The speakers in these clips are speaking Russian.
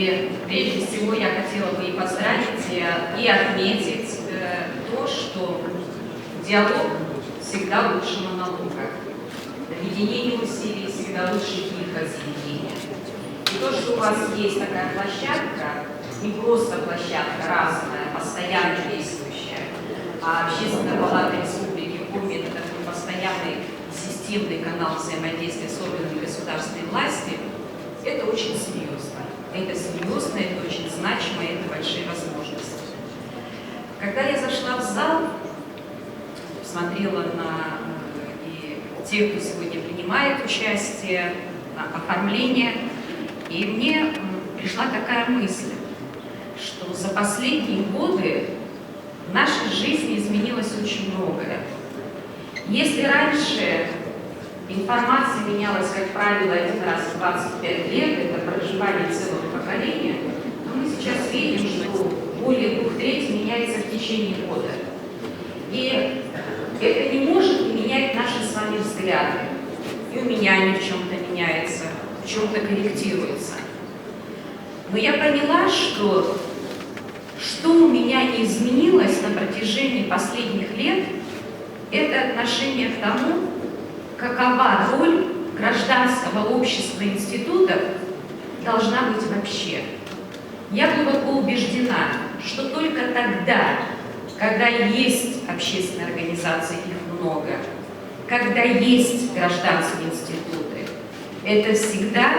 И прежде всего я хотела бы и поздравить, и отметить то, что диалог всегда лучше монолога. Объединение усилий всегда лучше их разъединения. И то, что у вас есть такая площадка, не просто площадка разная, постоянно действующая, а Общественная палата Республики Коми — это такой постоянный системный канал взаимодействия с органами государственной власти, это очень серьезно. Это серьезно, это очень значимо, это большие возможности. Когда я зашла в зал, смотрела на тех, кто сегодня принимает участие, на оформление, и мне пришла такая мысль, что за последние годы в нашей жизни изменилось очень многое. Если раньше информация менялась, как правило, один раз в 25 лет, это проживание целого поколения, то мы сейчас видим, что более 2/3 меняется в течение года. И это не может не менять наши с вами взгляды. И у меня они в чем-то меняются, в чем-то корректируются. Но я поняла, что у меня не изменилось на протяжении последних лет, это отношение к тому, какова роль гражданского общества и институтов должна быть вообще. Я глубоко убеждена, что только тогда, когда есть общественные организации, их много, когда есть гражданские институты, это всегда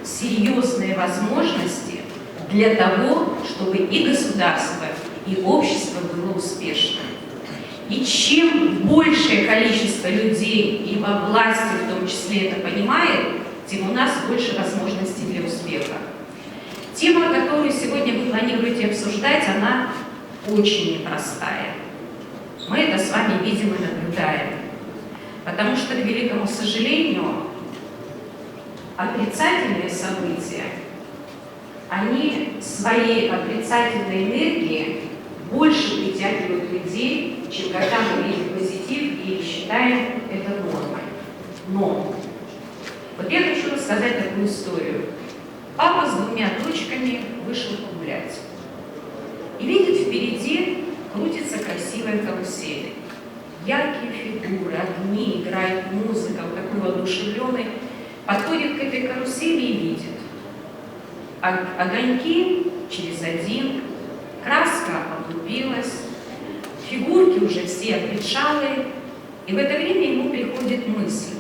серьезные возможности для того, чтобы и государство, и общество было успешным. И чем большее количество людей, и во власти в том числе это понимает, тем у нас больше возможностей для успеха. Тема, которую сегодня вы планируете обсуждать, она очень непростая. Мы это с вами видим и наблюдаем. Потому что, к великому сожалению, отрицательные события, они своей отрицательной энергией больше притягивают людей, чем когда мы видим позитив и считаем это нормой. Но вот я хочу рассказать такую историю. Папа с 2 дочками вышел погулять. И видит, впереди крутится красивая карусель. Яркие фигуры, огни, играет музыка, вот такой воодушевленный. Подходит к этой карусели и видит. Огоньки через один, краска облупилась, фигурки уже все обветшалые. И в это время ему приходит мысль,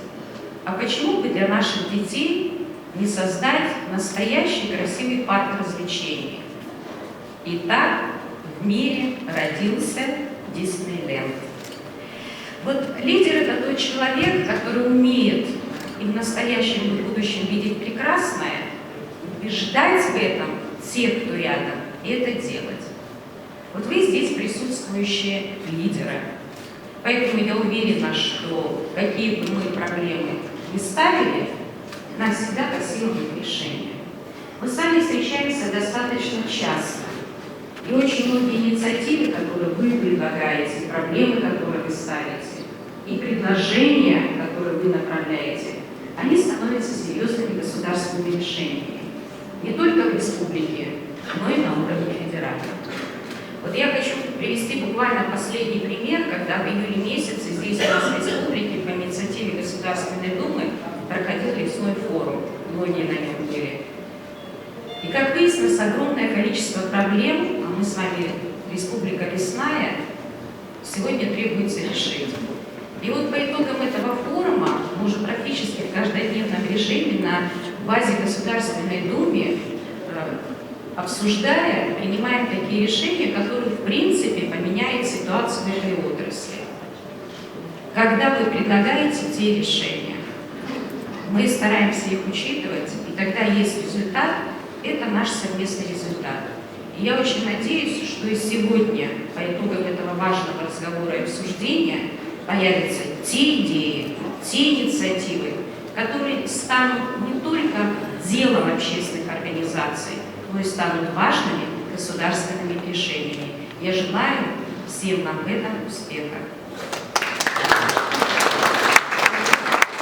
а почему бы для наших детей не создать настоящий красивый парк развлечений? И так в мире родился Диснейленд. Вот лидер — это тот человек, который умеет и в настоящем, и в будущем видеть прекрасное, убеждать в этом тех, кто рядом, и это делать. Вот вы здесь присутствующие лидеры. Поэтому я уверена, что какие бы мы проблемы ни ставили, нам всегда по силам их решения. Мы с вами встречаемся достаточно часто. И очень многие инициативы, которые вы предлагаете, проблемы, которые вы ставите, и предложения, которые вы направляете, они становятся серьезными государственными решениями. Не только в республике, но и на уровне федерального. Вот я хочу привести буквально последний пример, когда в июле месяце здесь у нас в республике по инициативе Государственной Думы проходил лесной форум. Многие на нем были. И, как выяснилось, огромное количество проблем, а мы с вами республика лесная, сегодня требуется решить. И вот по итогам этого форума мы уже практически в каждодневном режиме на базе Государственной Думы, обсуждая, принимаем такие решения, которые в принципе поменяют ситуацию в этой отрасли. Когда вы предлагаете те решения, мы стараемся их учитывать, и тогда есть результат, это наш совместный результат. И я очень надеюсь, что и сегодня, по итогам этого важного разговора и обсуждения, появятся те идеи, те инициативы, которые станут не только делом общественных организаций, но и станут важными государственными решениями. Я желаю всем нам в этом успеха.